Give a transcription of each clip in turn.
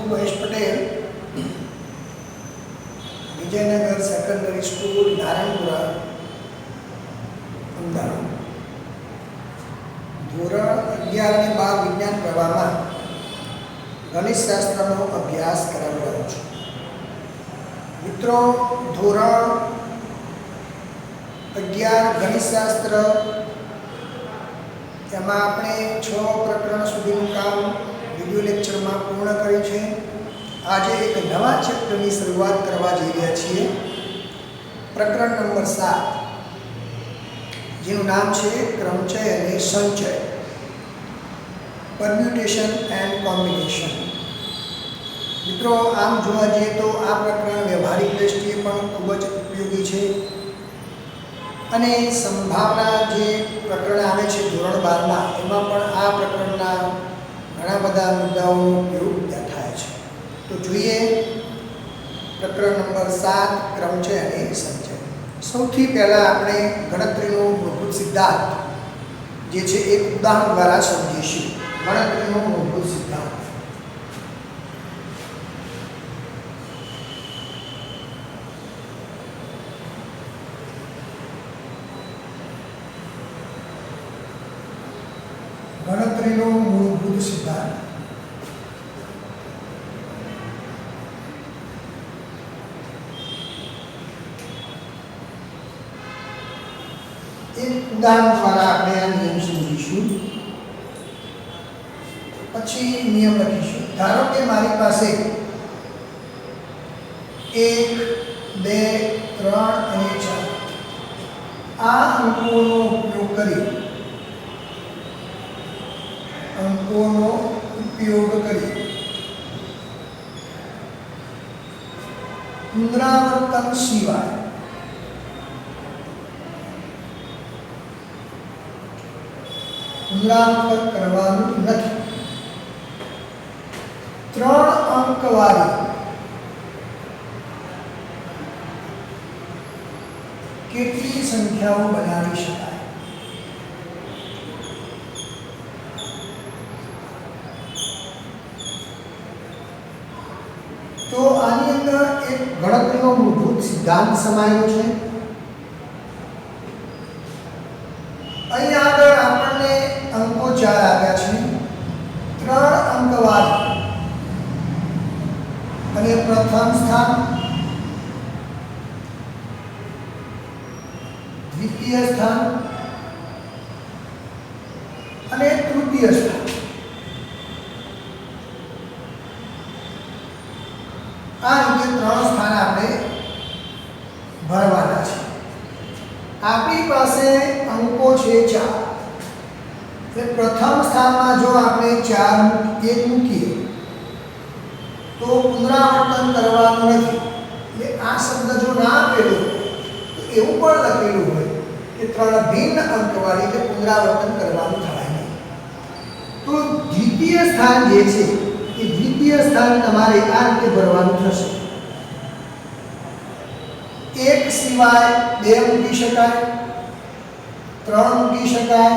Mahesh Patel, Vijaynagar secondary school Narayanpura Amdavad. ધોરણ 11 અને 12 વિજ્ઞાન પ્રવાહમાં ગણિત શાસ્ત્રનો અભ્યાસ કરાવી રહ્યો છું। મિત્રો, ધોરણ 11 ગણિત શાસ્ત્ર એમાં આપણે 6 પ્રકરણ સુધીનું કામ વિડિયો લેક્ચરમાં પૂર્ણ કર્યું છે। આજે એક નવા ચેપ્ટરની શરૂઆત કરવા જઈ રહ્યા છીએ। પ્રકરણ નંબર 7, જેનું નામ છે ક્રમચય અને સંચય, પરમ્યુટેશન એન્ડ કોમ્બિનેશન। મિત્રો, આમ જોવા જઈએ તો આ પ્રકરણ વ્યવહારિક દ્રષ્ટિએ પણ ખૂબ જ ઉપયોગી છે અને સંભાવના જે પ્રકરણ આવે છે ધોરણ 12માં, એમાં પણ આ પ્રકરણના ઘણા બધા મુદ્દાઓનો ઉપયોગ ત્યાં થાય છે। તો જોઈએ પ્રકરણ નંબર 7, ક્રમચય અને સંચય। સૌથી પહેલાં આપણે ગણતરીનો મૂળભૂત સિદ્ધાંત જે છે એક ઉદાહરણ દ્વારા સમજીશું। ગણતરીનો મૂળભૂત સિદ્ધાંત। ગણતરીનો મૂળભૂત સિદ્ધાંત। એક ઉદાહરણ દ્વારા આપણે આ નિયમ સમજીશું, પછી નિયમ લખીશું। ધારો કે મારી પાસે 1, 2, 3 અને 4 આ અંકોનો ઉપયોગ કરી પુનરાવર્તન સિવાય પુનરાવર્તન કરવાનું નથી। 3 અંકવાળી કેટલી સંખ્યાઓ બનાવી શકાય? તો આની અંદર એક ગણતરીનો મૂળભૂત સિદ્ધાંત સમાયેલો છે। અહીં આગળ આપણને અંકો 4 આપ્યા છે, 3 અંકવાળી અને પ્રથમ સ્થાન, દ્વિતીય સ્થાન અને તૃતીય સ્થાન। આ રીતે 3 સ્થાન આપણે ભરવાના છે। આપણી પાસે અંકો છે 4, એટલે પ્રથમ સ્થાનમાં જો આપણે 1 મૂકીએ તો પુનરાવર્તન કરવાનું નથી। એટલે આ શબ્દ જો ના આપેલો તો એવું પણ લખેલું હોય કે 3 ભિન્ન અંકવાળી કે પુનરાવર્તન કરવાનું થાય નહીં। તો દ્વિતીય સ્થાન જે છે એ દ્વિતીય સ્થાન તમારે આ રીતે ભરવાનું થશે। 1 સિવાય 2 મૂકી શકાય, 3 મૂકી શકાય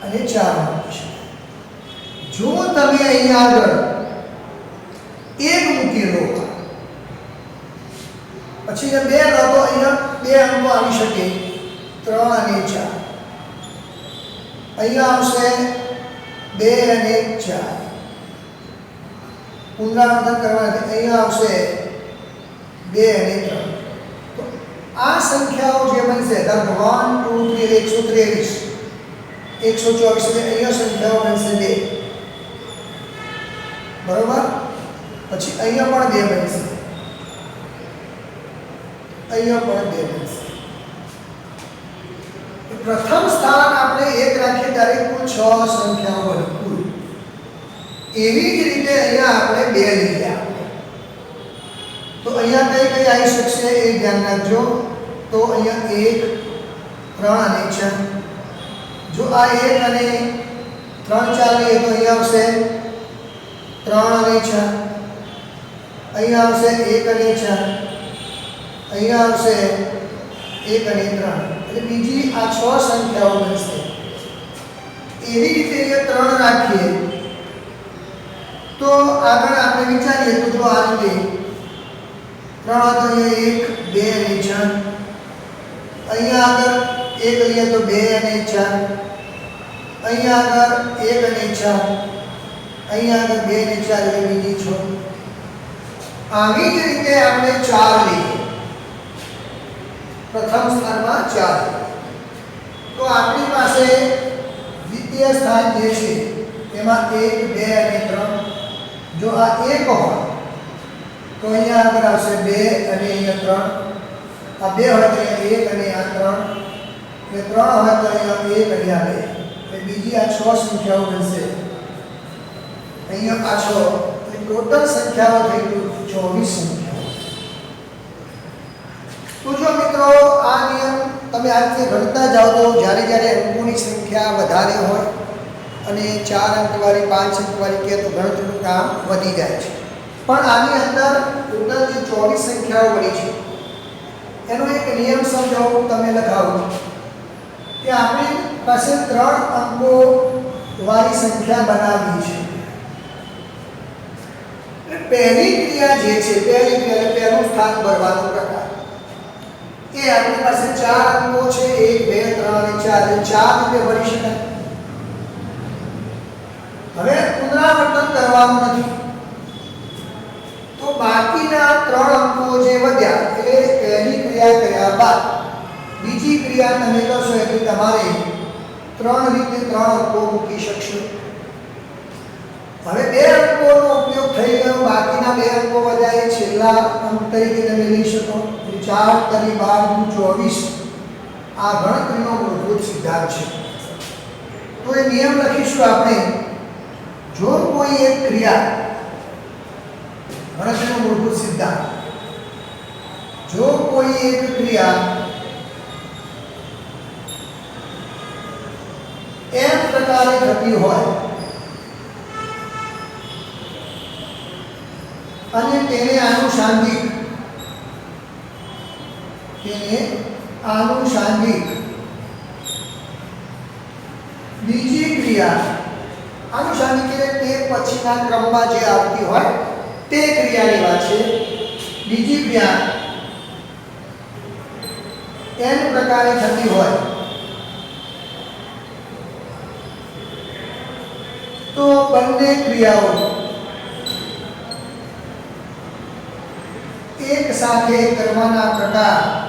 અને 4 મૂકી શકાય। જો તમે અહીં આગળ 1 મૂકેલો પછી 2 લો તો અહીંયા 2 અંકો આવી શકે, 3 અને 4। અહીંયા આવશે 2 અને 4, પુનરાવર્તન કરવાથી અહીંયા આવશે 2 અને 3। તો આ સંખ્યાઓ જે બનશે, ધારો 1, 2, 3, 123, 124, અહીંયા સંખ્યાઓ બનશે 2, બરોબર? પછી અહીંયા પણ 2 બનશે, અહીંયા પણ 2 બનશે। પ્રથમ સ્થાન આપણે 1 રાખીએ ત્યારે કુલ 6 સંખ્યાઓ બને કુલ। એવી જ રીતે અહીંયા આપણે 2 લઈએ તો અહીંયા કઈ કઈ આવી શકશે એ ધ્યાન રાખજો। તો અહીંયા 1, 3 અને 4। જો આ 1 અને 3, 4 લઈએ તો અહીંયા આવશે 3 અને 4, અહીંયા આવશે 1 અને 4, અહીંયા આવશે 1 અને 3। એટલે બીજી આ 6 સંખ્યાઓ બનશે। એવી રીતે 3 રાખીએ તો આગળ આપણે વિચારીએ તો જો આ રીતે 3 તો અહીંયા 1 2 અને 4 અહીંયા આગળ 1 લઈએ તો 2 અને 4 અહીંયા આગળ 1 અને 4 અહીંયા આગળ 2 અને 4 એટલે બીજી 6 આવી જ રીતે આપણે 4 લઈએ પ્રથમ સ્થાનમાં 4 તો આપણી પાસે દ્વિતીય સ્થાન જે છે એમાં 1 2 અને 3 જો આ 1 હોય તો અહીંયા આગળ આવશે 2 અને અહીંયા 3 આ 2 હોય તો અહીંયા 1 અને આ 3 એ 3 હોય તો અહીંયા 1 અને આ 2 એટલે બીજી આ 6 સંખ્યાઓ બનશે અહીંયા પાછો ટોટલ સંખ્યાઓ થઈ ગયું 24 સંખ્યાઓ તો જો મિત્રો આ નિયમ તમે આ રીતે ગણતા જાઓ તો જ્યારે જ્યારે અંકોની સંખ્યા વધારે હોય અને 4 અંકવાળી 5 અંકવાળી કે તો ગણતરીનું કામ વધી જાય છે પણ આની અંદર ટોટલ જે 24 સંખ્યાઓ મળી છે એનો એક નિયમ સમજાવું તમે લખાવો કે આપણી પાસે 3 અંકો વાળી સંખ્યા બનાવવી છે પહેલી ક્રિયા જે છે પહેલી ક્રિયા પહેલું સ્થાન ભરવાનો પ્રકાર એ આપણી પાસે 4 અંકો છે 1 2 3 અને 4 એ 4 રીતે ભરી શકાય હવે પુનરાવર્તન કરવાનું નથી તો બાકીના 3 અંકો જે વધ્યા એટલે પહેલી ક્રિયા કર્યા બાદ બીજી ક્રિયા તમે કરશો એટલે તમારે 3 રીતે 3 અંકો મૂકી શકશો હવે 2 અંકોનો ઉપયોગ થઈ ગયો બાકીના 2 અંકો વધ્યા એ છેલ્લા અંક તરીકે તમે લઈ શકો 4 તરી 12 24 આ ગણતરીનો મૂળભૂત સિદ્ધાંત છે તો એ નિયમ લખીશું આપણે જો કોઈ એક ક્રિયા ગણતરીનો મૂળભૂત સિદ્ધાંત જો કોઈ એક ક્રિયા એમ પ્રકારે થતી હોય અને તેને આનુષાંગિક બીજી ક્રિયા આનુષાંગિક એટલે તે પછીના ક્રમમાં જે આવતી હોય તે ક્રિયાની વાત છે બીજી ક્રિયા એન પ્રકારે થતી હોય તો બંને ક્રિયાઓ એક સાથે કરવાના પ્રકાર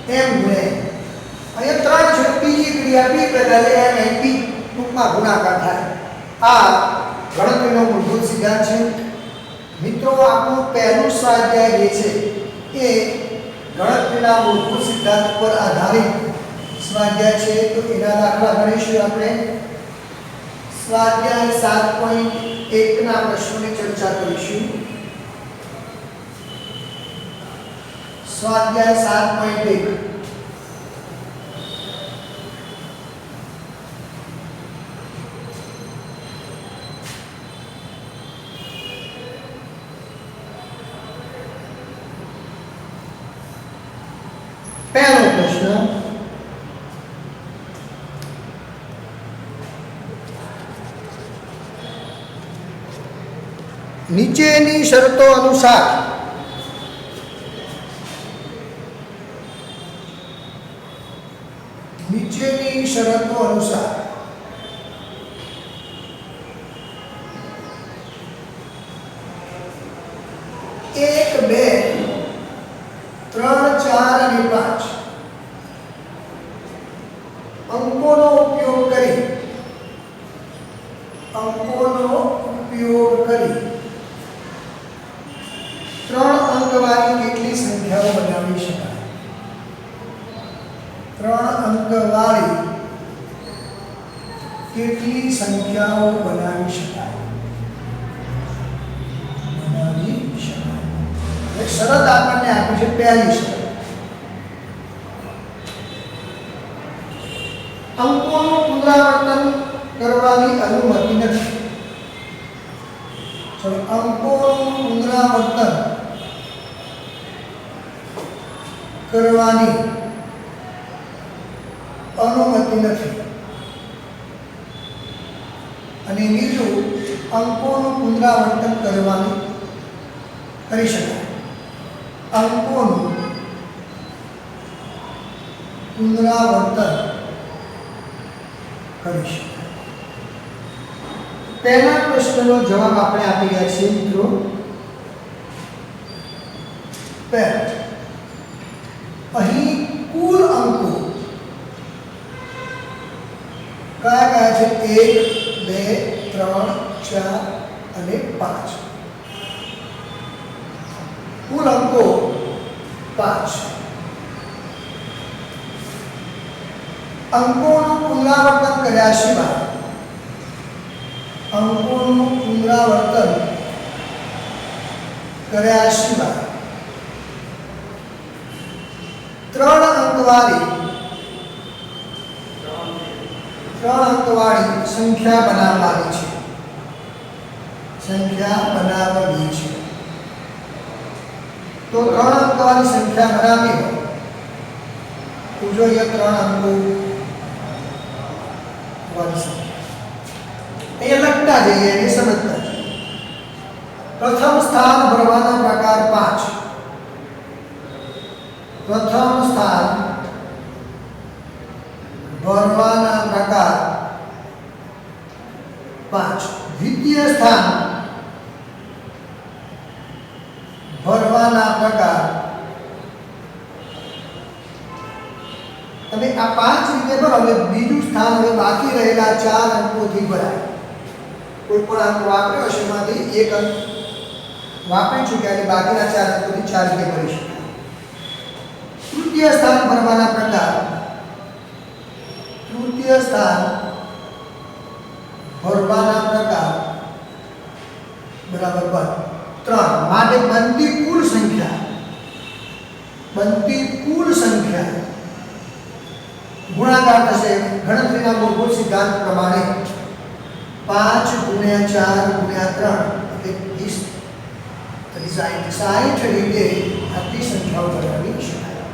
એમ ગુણે અહીંયા 3 છે બીજી ક્રિયા બી પ્રકારે એમ એન બી ટૂંકમાં ગુણાકાર થાય આ ગણતરીનો મૂળભૂત સિદ્ધાંત છે મિત્રો આપણું પહેલું સ્વાધ્યાય જે છે એ ગણતરીના મૂળભૂત સિદ્ધાંત પર આધારિત સ્વાધ્યાય છે તો એના દાખલા ગણીશું આપણે સ્વાધ્યાય 7.1 ના પ્રશ્નોની ચર્ચા કરીશું સ્વાધ્યાય 7.1 પહેલો પ્રશ્ન નીચેની શરતો અનુસાર એક બે 3 4 અને 5 અંકોનો ઉપયોગ કરી 3 અંકવાળી કેટલી સંખ્યાઓ બનાવી શકાય 3 અંકવાળી કેટલી સંખ્યાઓ બનાવી શકાય એક શરત આપણને આપી છે પહેલી શરત અંકોનું પુનરાવર્તન કરવાની અનુમતિ નથી અંકોનું પુનરાવર્તન કરવાની અનુમતિ નથી. અને બીજું, અંકોનું પુનરાવર્તન કરવાનું કરી શકાય. અંકોનું પુનરાવર્તન કરી શકાય. પહેલા પ્રશ્નનો જવાબ આપણે આપી રહ્યા છીએ મિત્રો. પહેલા, અહીં કુલ અંકો કયા કયા છે? 1, 2, 3, 4 અને 5. કુલ અંકો 5. અંકોનું પુનરાવર્તન કર્યા સિવાય ત્રણ અંકવાળી સંખ્યા બનાવવાની છે. તો 3 અંકવાળી સંખ્યા બનાવી હોય તો જોઈએ 3 અંકો વાળી સંખ્યા એ લખતા જઈએ અને સમજતા જઈએ. પ્રથમ સ્થાન ભરવાના પ્રકાર 5. પ્રથમ સ્થાન ભરવાના પ્રકાર 5. દ્વિતીય સ્થાન ભરવાના પ્રકાર. અને આ 5 રીતે ભરો. હવે બીજું સ્થાન હવે બાકી રહેલા 4 અંકોથી ભરાય. કોઈ પણ અંક વાપર્યો હશે એમાંથી એક અંક વાપરી ચૂક્યા અને બાકીના 4 અંકોથી 4 રીતે ભરી શકાય. તૃતીય સ્થાન ભરવાના પ્રકાર. તૃતીય સ્થાન ભરવાના પ્રકાર બરાબર 3. માટે બનતી કુલ સંખ્યા ગુણાકાર થશે ગણતરીના મૂળભૂત સિદ્ધાંત પ્રમાણે 5 × 4 × 3 એટલે 60 રીતે આટલી સંખ્યાઓ બનાવી શકાય.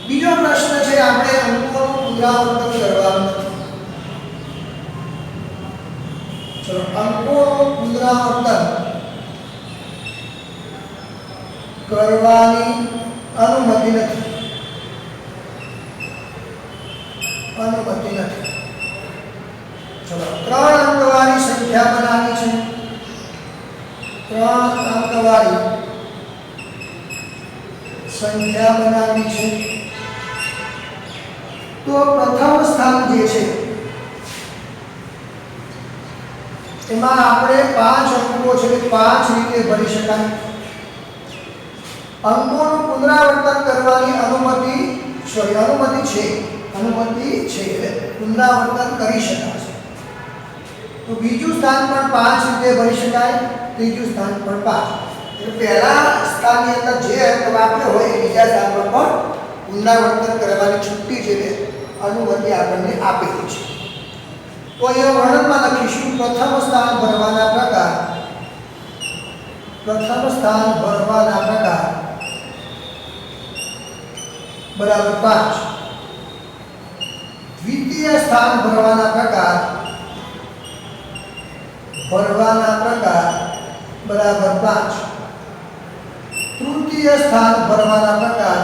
બીજો પ્રશ્ન છે, આપણે અંકોનું પુનરાવર્તન કરવાનું નથી. ચલો, અંકોનું પુનરાવર્તન કરવાની અનુમતિ નથી. ચલો, 3 અંકવાળી સંખ્યા બનાવી છે. 3 અંકવાળી સંખ્યા બનાવી છે. તો પ્રથમ સ્થાન જે છે એમાં આપણે 5 અંકો છે 5 રીતે ભરી શકાય. અંકોનું પુનરાવર્તન કરવાની અનુમતિ છે એટલે પુનરાવર્તન કરી શકાશે. તો બીજું સ્થાન પણ 5 રીતે ભરી શકાય. ત્રીજું સ્થાન પણ 5. એટલે પહેલા સ્થાનની અંદર જે અંક વાપર્યો હોય એ બીજા સ્થાન પર પણ પુનરાવર્તન કરવાની છુટ્ટી છે ને અનુમતિ આપણને આપેલી છે. તો અહીંયા વર્ણનમાં લખીશું પ્રથમ સ્થાન ભરવાના પ્રકાર. બરાબર 5. દ્વિતીય સ્થાન ભરવાના પ્રકાર બરાબર 5. તૃતીય સ્થાન ભરવાના પ્રકાર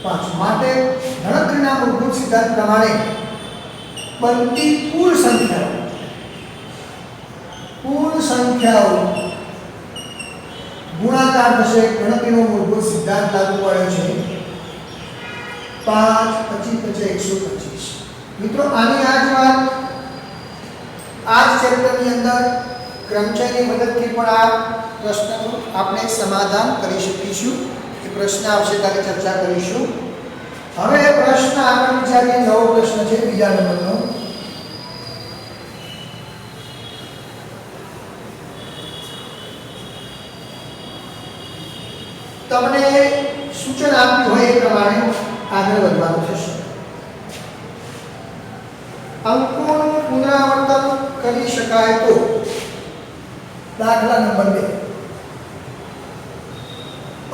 5. માટે ગણતરીના મૂળભૂત સિદ્ધાંત પ્રમાણે બનતી કુલ સંખ્યાઓ ગુણાકાર થશે. ગણતરીનો મૂળભૂત સિદ્ધાંત લાગુ પડે છે. 5 25 125. મિત્રો, આની આ જ વાત આ જ ચેપ્ટરની અંદર ક્રમચયની મદદથી પણ આ પ્રશ્નનું આપણે સમાધાન કરી શકીશું. એ પ્રશ્ન આવશે ત્યારે ચર્ચા કરીશું. હવે પ્રશ્ન આગળ વિચારીએ. નવો પ્રશ્ન છે બીજા નંબરનો. તમને સૂચન આપ્યું હોય એ પ્રમાણે આગળ વધવાનું થશે. અંકોનું પુનરાવર્તન કરી શકાય તો દાખલા નંબર 2.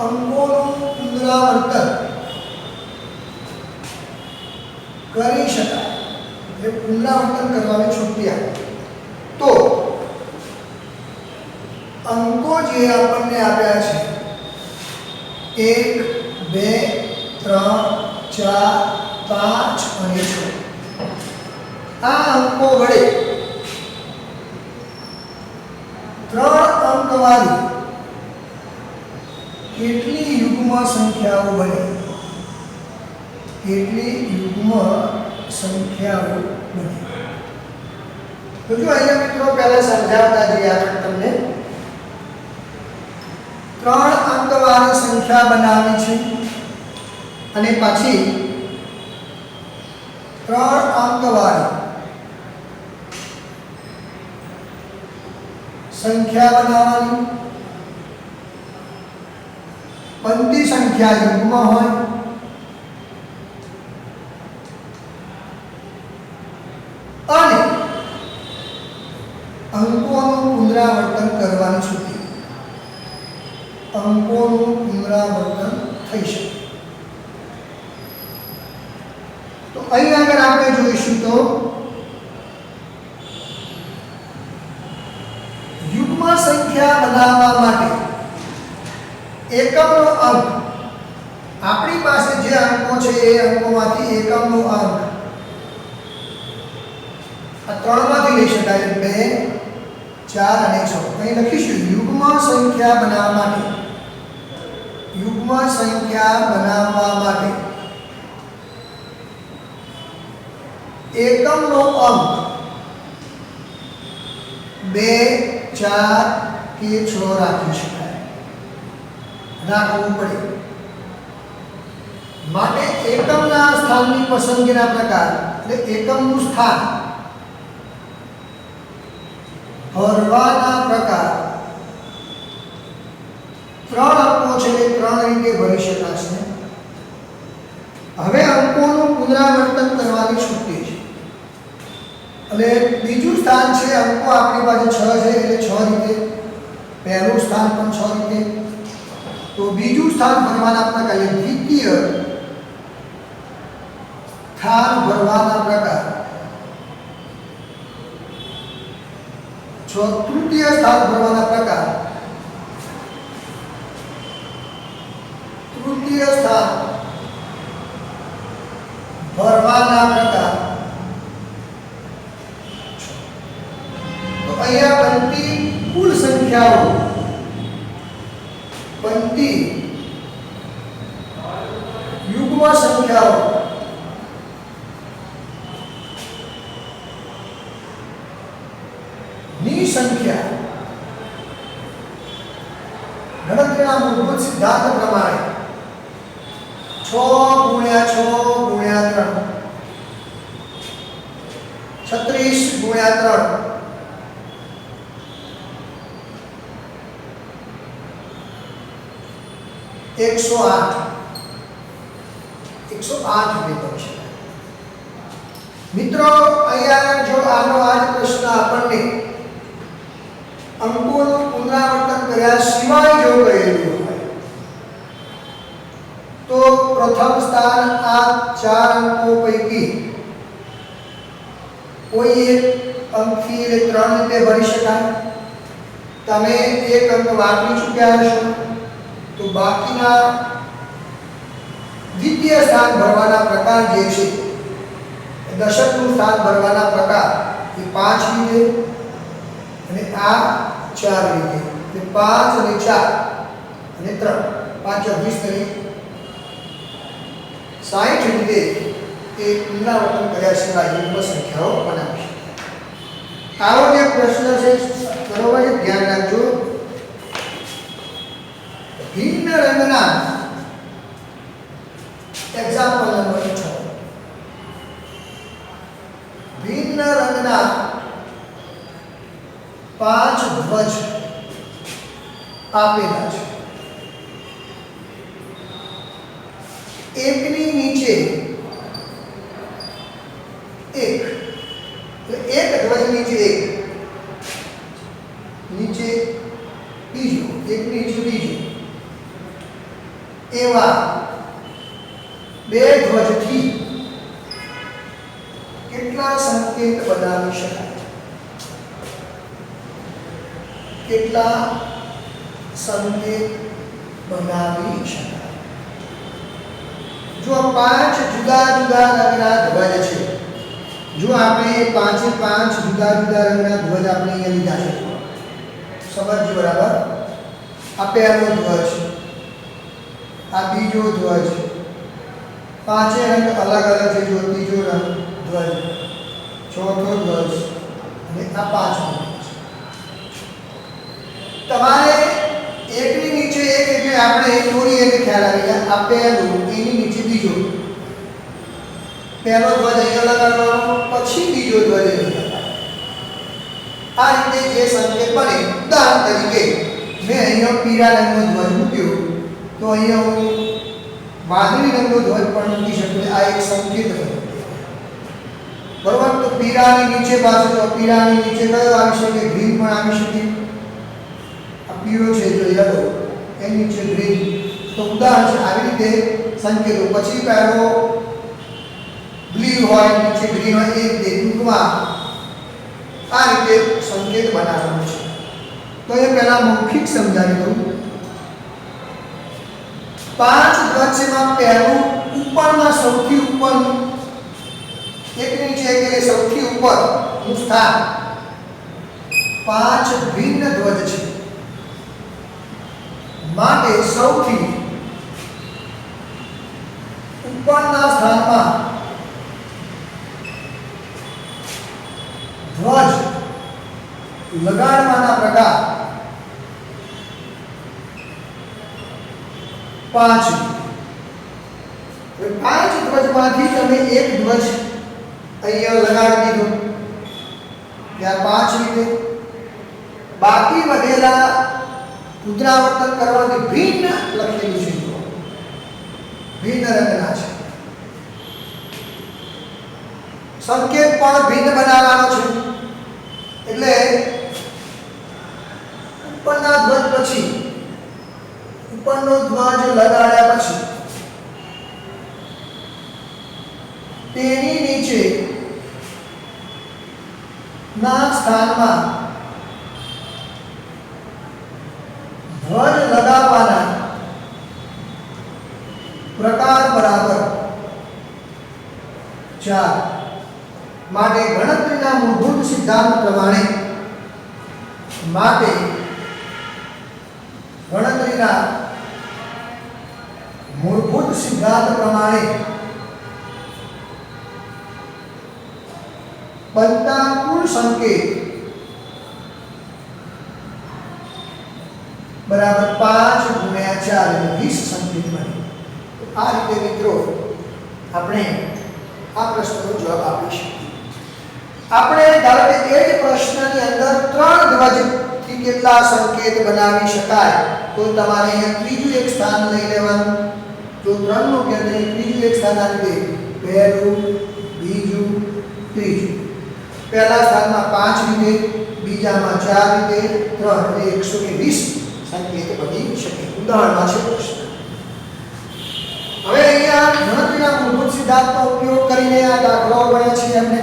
અંકોનું પુનરાવર્તન કરી શકાય, એટલે પુનરાવર્તન કરવાની છુટ્ટી આપે તો અંકો જે આપણને આપ્યા છે 1 2 3 4 5 અને 6, આ અંકો વડે 3 અંકવાળી કેટલી યુગ્મ સંખ્યાઓ બને, કેટલી યુગ્મ સંખ્યાઓ બને? તો જો અહીંયા મિત્રો પહેલા સમજાવતા જઈએ આપણે તમને 3 અંકવાળી સંખ્યા બનાવી છે અને પછી 3 અંકવાળી સંખ્યા બનાવવાની, પંક્તિ સંખ્યા યુગ્મ હોય અને અંકોનું પુનરાવર્તન કરવાની છુટ્ટી, અંકોનું પુનરાવર્તન થઈ શકે. તો અહીં આગળ આપણે જોઈશું તો યુગ્મ સંખ્યા બનાવવા માટે એકમનો અંક, આપણી પાસે જે અંકો છે એ અંકોમાંથી એકમનો અંક આ 3 માંથી લઈ શકાય, 2 4 અને 6. અહીં લખીશું યુગ્મ સંખ્યા બનાવવા માટે, યુગ્મ સંખ્યા બનાવવા માટે એકમનો અંક 2 4 કે 6 રાખી શકાય, રાખવું પડે. માટે એકમના સ્થાનની પસંદગીના પ્રકાર, એટલે એકમનું સ્થાન, ભરવાના પ્રકાર, 3 અંકો છે એ 3 રીતે ભરી શકાશે. હવે અંકોનું પુનરાવર્તન કરવાની છુટ્ટી છે, એટલે બીજું સ્થાન છે, અંકો આપણી પાસે 6 છે એટલે 6 રીતે, પહેલું સ્થાન પણ 6 રીતે. તો બીજું સ્થાન ભરવાના પ્રકાર, દ્વિતીય સ્થાન ભરવાના પ્રકાર, તૃતીય સ્થાન ભરવાના પ્રકાર, તૃતીય સ્થાન ભરવાના પ્રકાર. તો અહીંયા બનતી કુલ સંખ્યાઓ, બનતી યુગ્મ સંખ્યાઓ ની સંખ્યા ગણતરીના મૂળભૂત સિદ્ધાંત પ્રમાણે 6 × 6 × 3 36 × 3 108 મેળવી શકાય. મિત્રો અહીંયા જો આનો આ જ પ્રશ્ન આપણને અંકોનું પુનરાવર્તન કર્યા સિવાય જો કહેલું હોય તો પ્રથમ સ્થાન આ 4 અંકો પૈકી કોઈ એક અંકથી 3 રીતે ભરી શકાય. તમે એક અંક વાપરી ચૂક્યા હશો તો બાકીના દ્વિતીય સ્થાન ભરવાના પ્રકાર જે છે, દશકનું સ્થાન ભરવાના પ્રકાર એ 5 રીતે અને આ 4 રીતે, એટલે 5 અને 4 અને 3, 5 × 20 તરીકે 60 રીતે એ પુનરાવર્તન કર્યા સિવાય યુગ્મ સંખ્યાઓ બનાવી શકાય. આવો જે પ્રશ્ન છે બરોબર છે, ધ્યાન રાખજો. ભિન્ન રંગના એક્ઝામ્પલ નંબર 6, ભિન્ન રંગના 5 ધ્વજ આપેલા છે. એકની નીચે એક, એટલે એક ધ્વજ નીચે એક, નીચે બીજો, એક નીચે બીજો, એવા બે ધ્વજથી કેટલા સંકેત બનાવી શકાય? કેટલા સંકેત બનાવી શકાય? જો 5 જુદા જુદા રંગના ધ્વજ છે, જો આપણે 5 એ 5 જુદા જુદા રંગના ધ્વજ આપણે અહીંયા લીધા છે, સમજજો બરાબર. આ પહેલો ધ્વજ, આ બીજો ધ્વજ, પાંચે રંગ અલગ અલગ છે. જો ત્રીજો રંગ ધ્વજ, ચોથો ધ્વજ અને આ પાંચમો ધ્વજ. તમારે એકની નીચે એક એટલે આપણે થોડી એને ખ્યાલ આવી જાય. આ પહેલું, એની નીચે બીજો, પહેલો ધ્વજ અહીંયા લગાડવાનો, પછી બીજો ધ્વજ અહીંયા લગાડવાનો. આ રીતે જે સંકેત બને, ઉદાહરણ તરીકે મેં અહીંયા પીળા રંગનો ધ્વજ મૂક્યો, તો અહીંયા હું વાદળી રંગનો ધ્વજ પણ મૂકી શકું. આ એક સંકેત બને, બરોબર. તો પીળાની નીચે પાછું, તો પીળાની નીચે કયો આવી શકે? ગ્રીન પણ આવી શકે. આ પીળો છે તો યલો, એની નીચે ગ્રીન. તો ઉદાહરણ છે આવી રીતે સંકેતો. પછી પહેલો બ્લુ હોય, નીચે ગ્રીન હોય, એ રીતે ટૂંકમાં આ રીતે સંકેત બનાવવાનો છે. તો એ પહેલા મૌખિક સમજાવી દઉં. 5 ધ્વજમાં પહેલું ઉપરના સૌથી ઉપરનું, એકની નીચે એક એટલે સૌથી ઉપરનું સ્થાન 5 ભિન્ન ધ્વજ છે, માટે સૌથી ઉપરના સ્થાનમાં ધ્વજ લગાડવાના પ્રકાર 5. 5 ધ્વજમાંથી તમે એક ધ્વજ અહીંયા લગાડી દીધો, ત્યાં 5 રીતે. બાકી વધેલા પુનરાવર્તન કરવાથી ભિન્ન લખેલું છે, ભિન્ન રંગના છે. સંકેત પણ ભિન્ન બનાવવાનો છે. એટલે ઉપરના ધ્વજ પછી, ઉપરનો ધ્વજ લગાડ્યા પછી તેની નીચે ના સ્થાનમાં ધ્વજ લગાવવાના પ્રકાર બરાબર 4. માટે ગણતરીના મૂળભૂત સિદ્ધાંત પ્રમાણે, માટે ગણતરીના મૂળભૂત સિદ્ધાંત પ્રમાણે બનતા કુલ સંકેત બરાબર 5 ગુણ્યા 4 એટલે 20 સંકેત બને. આ રીતે મિત્રો આપણે આ પ્રશ્નનો જવાબ આપી શકીએ. આપણે ધારો કે એ જ પ્રશ્નની અંદર 3 ધ્વજથી કેટલા સંકેત બનાવી શકાય, તો તમારે અહીંયા ત્રીજું એક સ્થાન લઈ લેવાનું. જો 3 નું કેન્દ્ર ત્રીજું એક સ્થાન આપી દે, પહેલું, બીજું, ત્રીજું. પહેલા સ્થાનમાં 5 રીતે, બીજામાં 4 રીતે, 3 એટલે 120 સંકેત બની શકે. ઉદાહરણમાં છે પ્રશ્ન. હવે અહીંયા ગણતરીના મૂળભૂત સિદ્ધાંતનો ઉપયોગ કરીને આ દાખલાઓ ગણ્યા છે આપણે.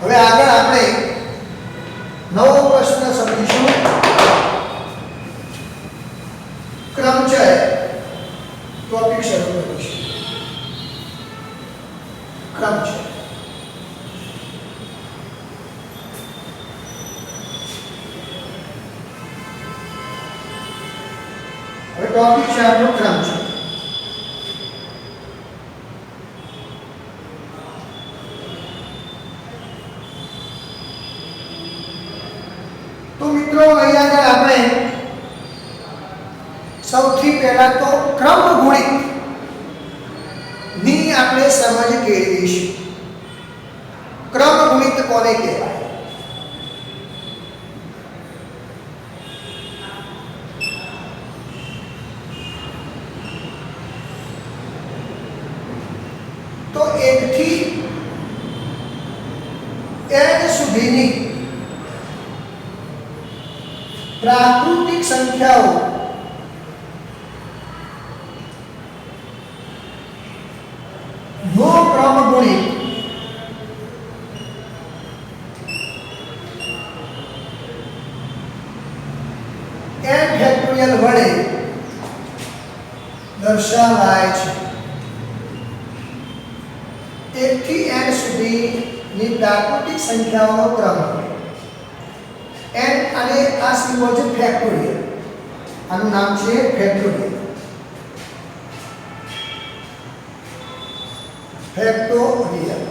હવે આગળ આપણે નવો પ્રશ્ન સમજીશું. ક્રમચય ટોપિક શરૂ કરીશું. ક્રમચય. હવે ટોપિક છે આપણો ક્રમચય. તો મિત્રો અહીંયા આગળ આપણે સૌથી પહેલા તો ક્રમગુણિત ની આપણે સમજ કેળવીશું. ક્રમગુણિત કોને કહેવાય? તો 1 થી n સુધીની પ્રાકૃતિક સંખ્યાઓ દર્શાવાય છે. 1 થી n સુધીની પ્રાકૃતિક સંખ્યાઓનો ક્રમ. n અને આ સિમ્બોલ છે ફેક્ટોરિયલ. આનું નામ છે ફેક્ટોરિયલ. ફેક્ટોરિયલ.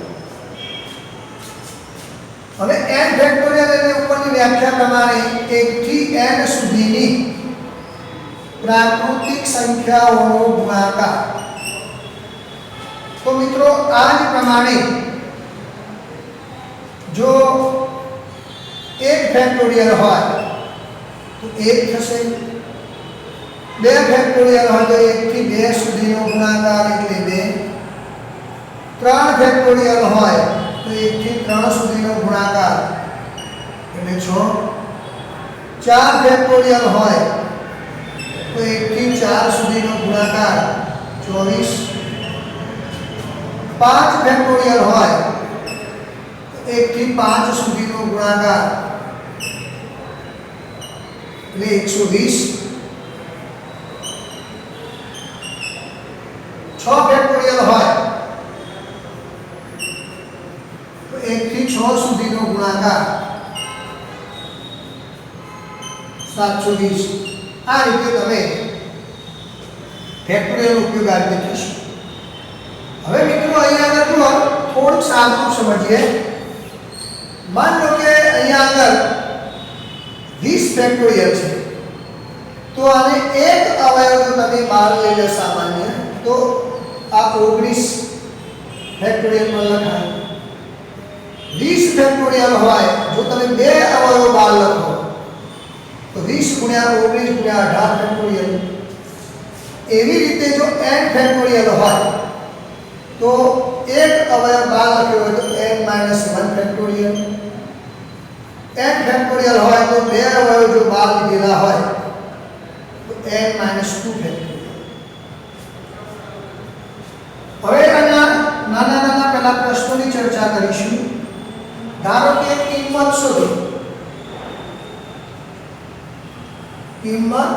હવે n ફેક્ટોરિયલ એટલે ઉપરની વ્યાખ્યા પ્રમાણે 1 થી n સુધીની પ્રાકૃતિક સંખ્યાઓનો ગુણાકાર. તો મિત્રો આ જ પ્રમાણે જો 1 ફેક્ટોરિયલ હોય તો 1 થશે. 2 ફેક્ટોરિયલ હોય તો 1 થી 2 સુધીનો ગુણાકાર એટલે 2. 3 ફેક્ટોરિયલ હોય તો 1 થી 3 સુધીનો ગુણાકાર એટલે 6. 4 ફેક્ટોરિયલ હોય તો 1 થી 4 સુધીનો ગુણાકાર 24. 5 ફેક્ટોરિયલ હોય તો 1 થી 5 સુધીનો ગુણાકાર એટલે 120. 6 ફેક્ટોરિયલ હોય તો 1 થી 6 સુધીનો ગુણાકાર 720. આ રીતે તમે ફેક્ટોરિયલ ઉપયોગ આ રીતે થશે. હવે મિત્રો અહીંયા આગળ જુઓ થોડું સાદું સમજીએ. માન લો કે અહીંયા આગળ 20 ફેક્ટોરિયલ છે તો આને એક અવયવ જો તમે બહાર લઈ લો સામાન્ય તો આ 19 ફેક્ટોરિયલ પર લખાય. 20 ફેક્ટોરિયલ હોય જો તમે બે અવયવ બહાર લખો તો 20 ગુણ્યા 19 ગુણ્યા 18 ફેક્ટોરિયલ. એવી રીતે જો n ફેક્ટોરિયલ હોય તો એક અવયવ બહાર લખ્યો હોય તો n-1 ફેક્ટોરિયલ. n ફેક્ટોરિયલ હોય તો બે અવયવ જો બહાર લીધેલા હોય તો n-2 ફેક્ટોરિયલ. હવે આના નાના પહેલા પ્રશ્નોની ચર્ચા કરીશું. ધારો કે કિંમત શોધો. કિંમત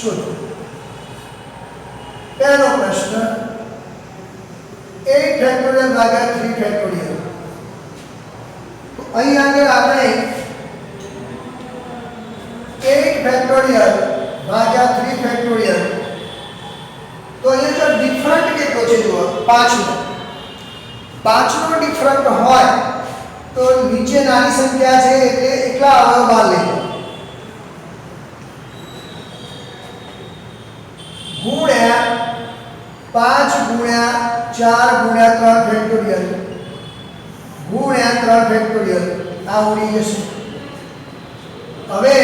શોધો. પહેલો પ્રશ્ન 8 ફેક્ટોરિયલ ભાગ્યા 3 ફેક્ટોરિયલ. તો અહીં આગળ આપણે 8 ફેક્ટોરિયલ ભાગ્યા 3 ફેક્ટોરિયલ તો અહીંયા જો ડિફરન્ટ કેટલો છે જુઓ 5 નો. 5 નો ડિફરન્ટ હોય તો નીચે નાની સંખ્યા છે એટલે એકલા અવયવ બહાર લેવો. ગુણ્યા 5 ગુણ્યા 4 ગુણ્યા 3 ફેક્ટોરિયલ ગુણ્યા 3 ફેક્ટોરિયલ આ ઉડી જશે. હવે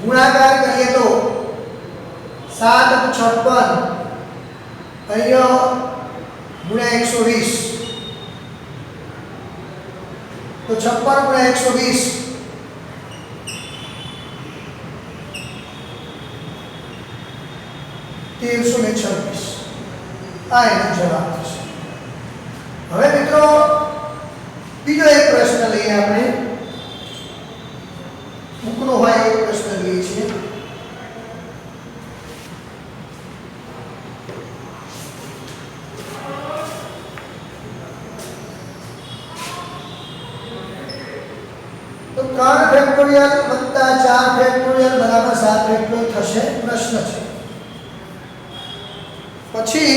ગુણાકાર કરીએ તો 7 56 અહીંયા ગુણ્યા 120 તો 56 ગુણ્યા 120 1326 આ એનો જવાબ થશે. હવે મિત્રો બીજો એક પ્રશ્ન લઈએ આપણે. બુકનો હોય એક પ્રશ્ન લઈએ છીએ. તો 3 ફેક્ટોરિયલ વત્તા 4 ફેક્ટોરિયલ બરાબર 7 ફેક્ટોરિયલ થશે. પ્રશ્ન છે. પછી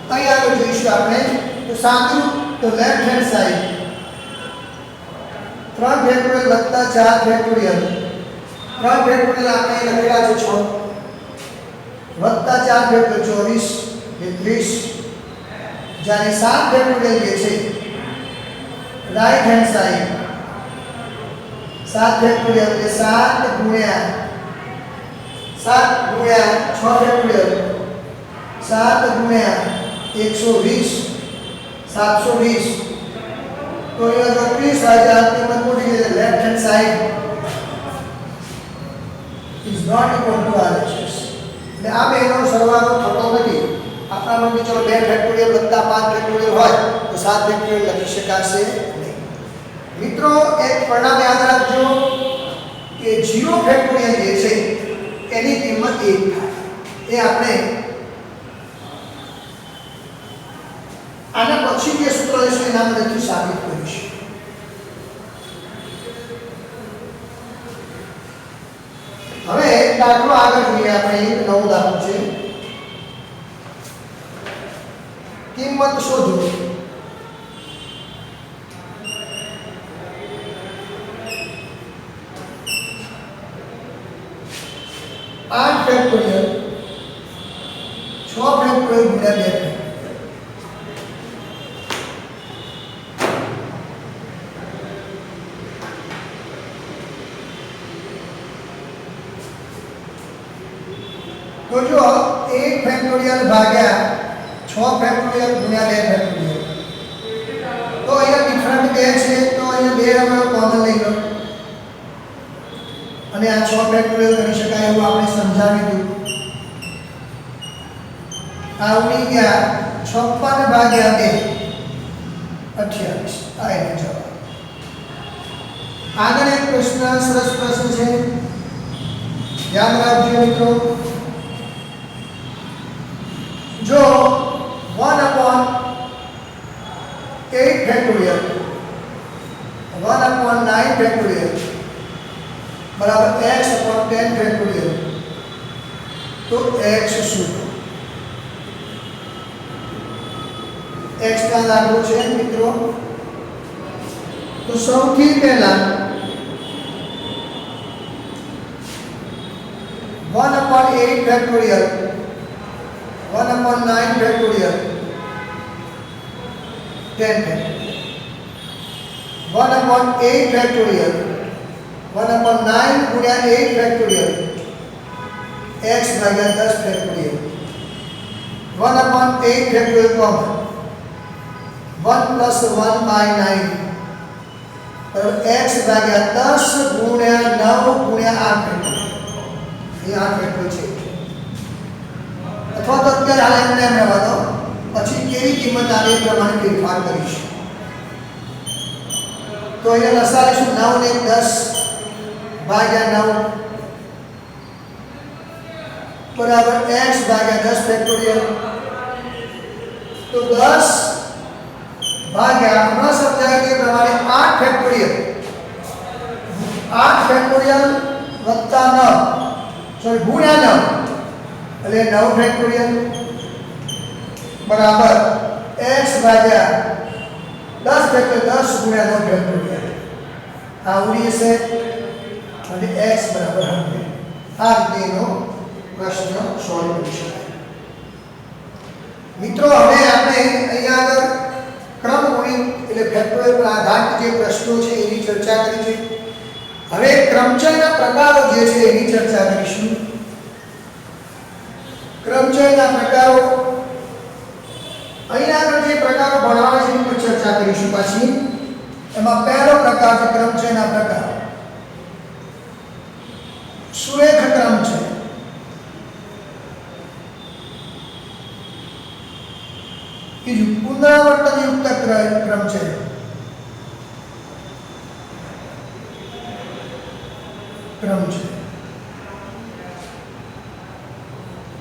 અહીં આગળ જોઈશું આપણે તો સાદું તો લેફ્ટ હેન્ડ સાઈડ 3 ફેક્ટોરિયલ વત્તા 4 ફેક્ટોરિયલ 3 ફેક્ટોરિયલ આપણે લખેલા છે 6 વત્તા 4 ફેક્ટોરિયલ 24 32 જ્યારે 7 ફેક્ટોરિયલ જે છે રાઈટ હેન્ડ સાઈડ 7 ફેક્ટોરિયલ એટલે 7 ગુણ્યા 6 ફેક્ટોરિયલ 7 ગુણ્યા 120 720 તો અહીંયા જો 30,000 કિંમત મોટી છે. Left hand side is not equal to RHS. એટલે આ બેનો સરવાળો થતો નથી. આપણા માટે ચલો 2 ફેક્ટોરિયલ વત્તા 5 ફેક્ટોરિયલ હોય તો 7 ફેક્ટોરિયલ લખી શકાશે નહીં. મિત્રો એક પરિણામ યાદ રાખજો કે 0 ફેક્ટોરિયલ જે છે એની કિંમત 1 થાય એ આપણે આના પછી જે સૂત્ર છે એના મદદથી સાબિત કરીશું. હવે દાખલો આગળ જોઈએ આપણે. એક નવો દાખલો છે. કિંમત શોધો. આઠ ફેક્ટોરિયલ 6 ફેક્ટોરિયલ ગુણ્યા 2 ફેક્ટોરિયલ. તો જો 1 ફેક્ટોરિયલ ભાગ્યા 6 ફેક્ટોરિયલ ગુણ્યા 2 ફેક્ટોરિયલ, તો અહીંયા ડિફરન્ટ 2 છે તો અહીંયા 2 અમે કોમન લઈ લો અને આ 6 ફેક્ટોરિયલ કરી શકાય એવું આપણે સમજાવી દીધું. આ ઉડી ગયા 56 ભાગ્યા 2 28. આ એનો જવાબ. આગળ એક પ્રશ્ન, સરસ પ્રશ્ન છે, યાદ રાખજો મિત્રો. જો 1/8 ફેક્ટોરિયલ 1/9 ફેક્ટોરિયલ બરાબર x/10 ફેક્ટોરિયલ, તો x શું? x ના દાખલો છે મિત્રો. તો સૌથી પહેલા 1/8 ફેક્ટોરિયલ 1/9 ફેક્ટોરિયલ 10 ફેક્ટોરિયલ. 1/8 ફેક્ટોરિયલ 1/9 ગુણ્યા 8 ફેક્ટોરિયલ x ભાગ્યા 10 ફેક્ટોરિયલ. 1/8 ફેક્ટોરિયલ કોમન 1 + 1/9 x ભાગ્યા 10 ગુણ્યા 9 ગુણ્યા 8 ફેક્ટોરિયલ. એ 8 ફેક્ટોરિયલ છે. અથવા તો અત્યારે હાલ એમને એમ રહેવા દો, પછી કેવી કિંમત આવે એ પ્રમાણે ફેરફાર કરીશું. તો અહીંયા લસા લઈશું 9 ને 10 ભાગ્યા 9 બરાબર x ભાગ્યા 10 ફેક્ટોરિયલ. તો 10 ભાગ્યા હમણાં સમજાય તે પ્રમાણે 8 ફેક્ટોરિયલ 8 ફેક્ટોરિયલ વત્તા 9 સોરી ગુણ્યા 9 એટલે 9 ફેક્ટોરિયલ બરાબર x ભાગ્યા 10 ફેક્ટોરિયલ 10 ગુણ્યા 9 ફેક્ટોરિયલ. આ ઉડી છે અને x બરાબર 100. આ રીતેનો પ્રશ્ન સોલ્વ કરી શકાય. મિત્રો હવે આપણે અહીંયા આગળ ક્રમગુણિત એટલે ફેક્ટોરિયલ પર આધારિત જે પ્રશ્નો છે એની ચર્ચા કરી છે. હવે ક્રમચયના પ્રકારો જે છે એની ચર્ચા કરીશું. ક્રમચયના પ્રકારો અહીંયા આગળ જે પ્રકારો ભણવાના છે એની પર ચર્ચા કરીશું. પાછી એમાં પહેલો પ્રકાર છે ક્રમચયના પ્રકાર, સુરેખ ક્રમ છે. બીજું પુનરાવર્તન યુક્ત ક્રમ છે.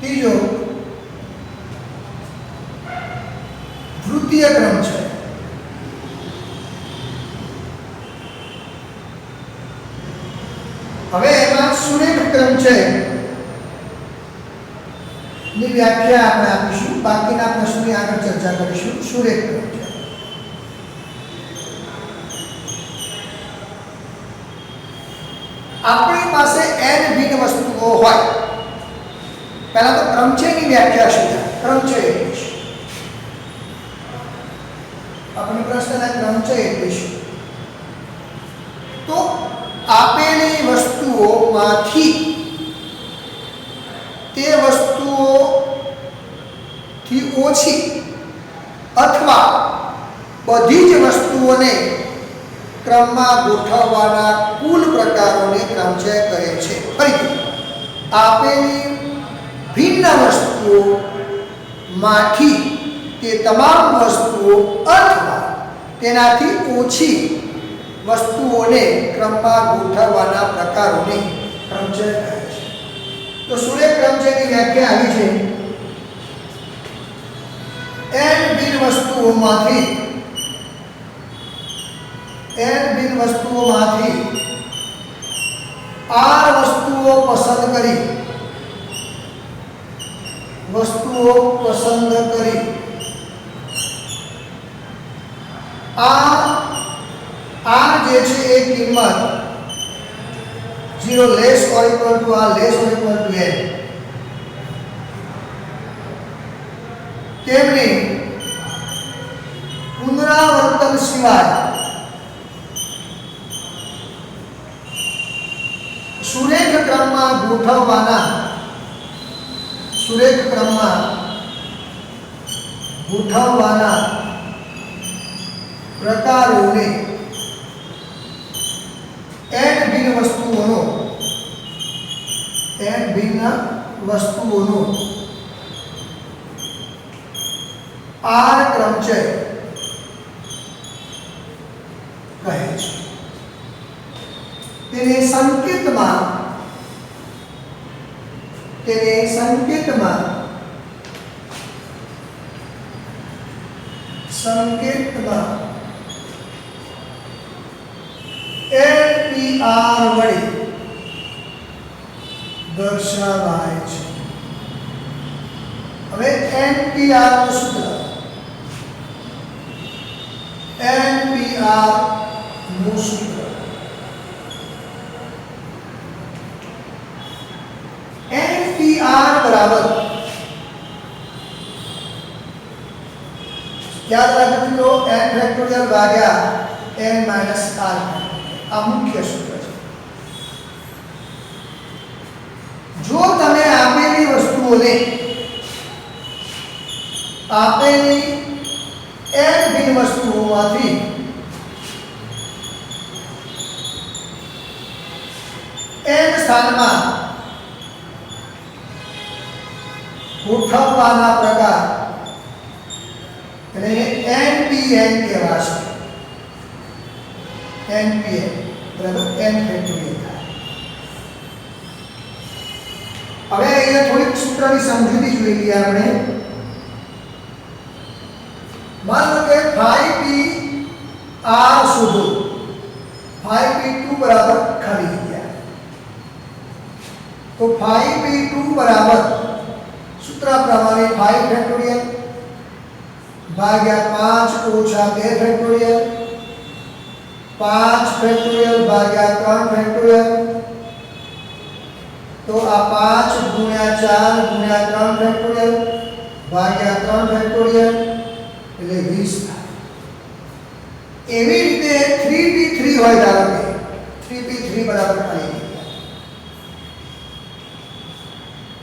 ત્રીજો વૃત્તીય ક્રમ છે. હવે એમાં સુરેખ ક્રમ છે ની વ્યાખ્યા આપણે આપીશું. બાકીના પ્રશ્નોની આગળ ચર્ચા કરીશું. સુરેખ ક્રમ છે. આપણી પાસે n ભિન્ન વસ્તુઓ હોય. પહેલા તો ક્રમચયની વ્યાખ્યા શું છે? ક્રમચય એટલે શું? આપણે પ્રશ્નના ક્રમચય એટલે શું? તો આપેલી વસ્તુઓમાંથી તે વસ્તુઓથી ઓછી અથવા બધી જ વસ્તુઓને ક્રમમાં ગોઠવવાના કુલ પ્રકારોને ક્રમચય કહે છે. ફરીથી આપેલી ભિન્ન વસ્તુઓમાંથી તે તમામ વસ્તુઓ અથવા તેનાથી ઓછી વસ્તુઓને ક્રમમાં ગોઠવવાના પ્રકારોને ક્રમચય કહે છે. તો સુરેખ ક્રમ ક્રમચયની વ્યાખ્યા આવી છે n બિન વસ્તુઓમાંથી r વસ્તુઓ પસંદ કરી r જે છે એ કિંમત 0 less or equal to r less or equal to n તેમની પુનરાવર્તન સિવાય સુરેખ ક્રમમાં ગોઠવવાના પ્રકારોને n ભિન્ન વસ્તુઓનો r ક્રમચય કહે છે. તેને સંકેતમાં NPR વડે દર્શાવાય છે. હવે NPR નું સૂત્ર NPR બરાબર યાદ રાખજો મિત્રો n ફેક્ટોરિયલ ભાગ્યા n માઈનસ r આ મુખ્ય સૂત્ર છે. જો તમે આપેલી વસ્તુઓને આપેલી n ભિન્ન વસ્તુઓમાંથી n સ્થાનમાં ગોઠવવાના પ્રકાર એટલે NPN કહેવાશે. NPN બરાબર n ફેક્ટોરિયલ થાય. હવે અહીંયા થોડીક સૂત્રની સમજૂતી જોઈ લઈએ આપણે. मान लो कि 5pr शोधो 5p2 बराबर खाली गया तो 5p2 बराबर सूत्र प्रमाणे 5 फैक्टोरियल भाग्या 5 ओछा 2 फैक्टोरियल 5 फैक्टोरियल भाग्या 3 फैक्टोरियल तो आ 5 गुण્યા 4 ગુણ્યા 3 ફેક્ટોરિયલ ભાગ્યા 3 ફેક્ટોરિયલ એટલે 20 થાય. એવી રીતે 3p3 હોય ધારો કે 3p3 બરાબર ખાલી જગ્યા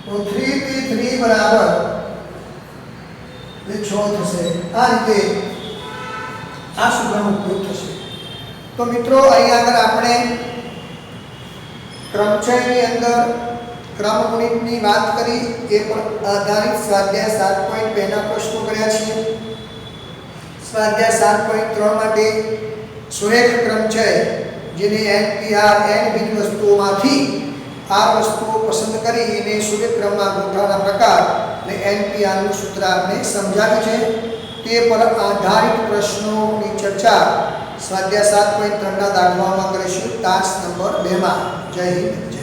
તો 3p3 બરાબર એટલે 6 થશે. આ રીતે આ સૂત્રનો ઉપયોગ થશે. તો મિત્રો અહીં આગળ આપણે ક્રમચયની અંદર ક્રમગુણિતની વાત કરી એ પર આધારિત સ્વાધ્યાય 7.2 ના પ્રશ્નો કર્યા છે. સ્વાધ્યાય 7.3 માટે સુરેખ ક્રમચય જેને NPR n ભિન્ન વસ્તુઓમાંથી r વસ્તુઓ પસંદ કરી એને સુરેખ ક્રમમાં ગોઠવવાના પ્રકાર અને NPR નું સૂત્ર આપણે સમજાવ્યું છે. તે પર આધારિત પ્રશ્નોની ચર્ચા સ્વાધ્યાય 7.3 ના દાખલામાં કરીશું ટાસ્ક નંબર 2 માં. જય હિન્દ.